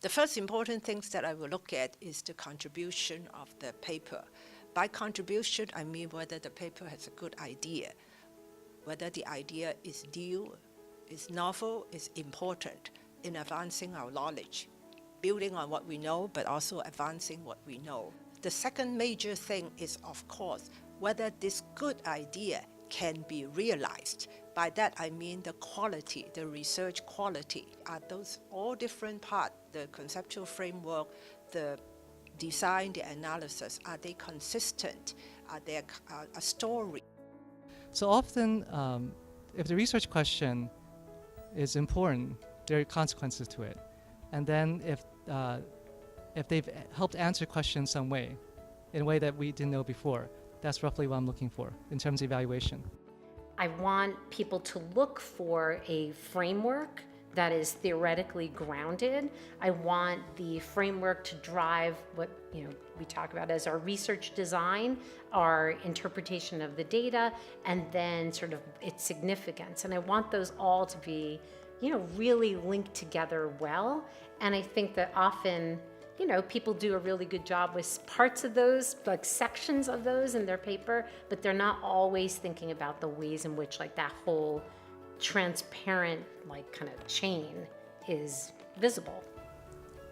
The first important things that I will look at is the contribution of the paper. By contribution, I mean whether the paper has a good idea, whether the idea is new, is novel, is important in advancing our knowledge, building on what we know, but also advancing what we know. The second major thing is, of course, whether this good idea can be realized. By that, I mean the quality, the research quality. Are those all different parts, the conceptual framework, the design, the analysis, are they consistent? Are they a story? So often, if the research question is important, there are consequences to it. And then if they've helped answer questions some way, in a way that we didn't know before, that's roughly what I'm looking for in terms of evaluation. I want people to look for a framework that is theoretically grounded. I want the framework to drive what we talk about as our research design, our interpretation of the data, and then sort of its significance. And I want those all to be really linked together well. And I think that often people do a really good job with parts of those, like sections of those in their paper, but they're not always thinking about the ways in which that whole transparent kind of chain is visible.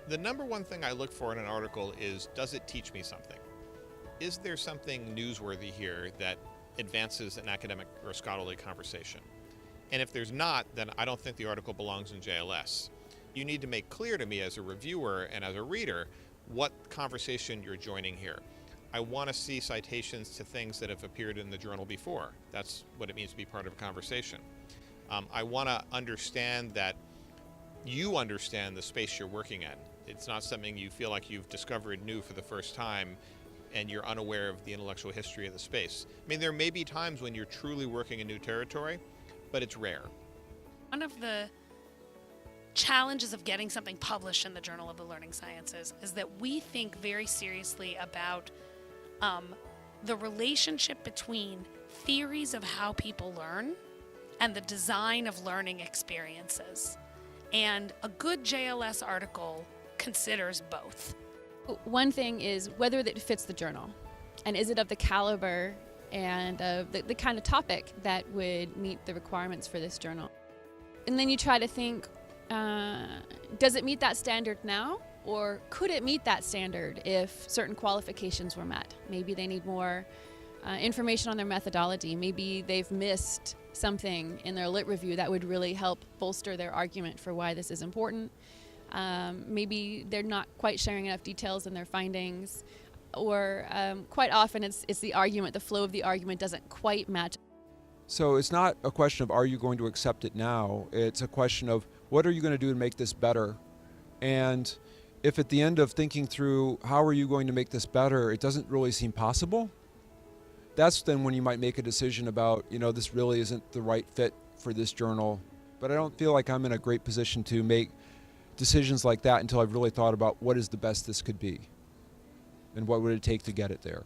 The number one thing I look for in an article is, does it teach me something? Is there something newsworthy here that advances an academic or scholarly conversation? And if there's not, then I don't think the article belongs in JLS. You need to make clear to me as a reviewer and as a reader what conversation you're joining here. I want to see citations to things that have appeared in the journal before. That's what it means to be part of a conversation. I want to understand that you understand the space you're working in. It's not something you feel like you've discovered new for the first time and you're unaware of the intellectual history of the space. I mean, there may be times when you're truly working in new territory, but it's rare. One of the challenges of getting something published in the Journal of the Learning Sciences is that we think very seriously about the relationship between theories of how people learn and the design of learning experiences. And a good JLS article considers both. One thing is whether it fits the journal, and is it of the caliber and the kind of topic that would meet the requirements for this journal. And then you try to think, does it meet that standard now? Or could it meet that standard if certain qualifications were met? Maybe they need more information on their methodology. Maybe they've missed something in their lit review that would really help bolster their argument for why this is important. Maybe they're not quite sharing enough details in their findings. Or quite often it's the argument, the flow of the argument doesn't quite match. So it's not a question of are you going to accept it now? It's a question of what are you going to do to make this better? And if at the end of thinking through how are you going to make this better, it doesn't really seem possible, that's then when you might make a decision about, this really isn't the right fit for this journal. But I don't feel like I'm in a great position to make decisions like that until I've really thought about what is the best this could be and what would it take to get it there.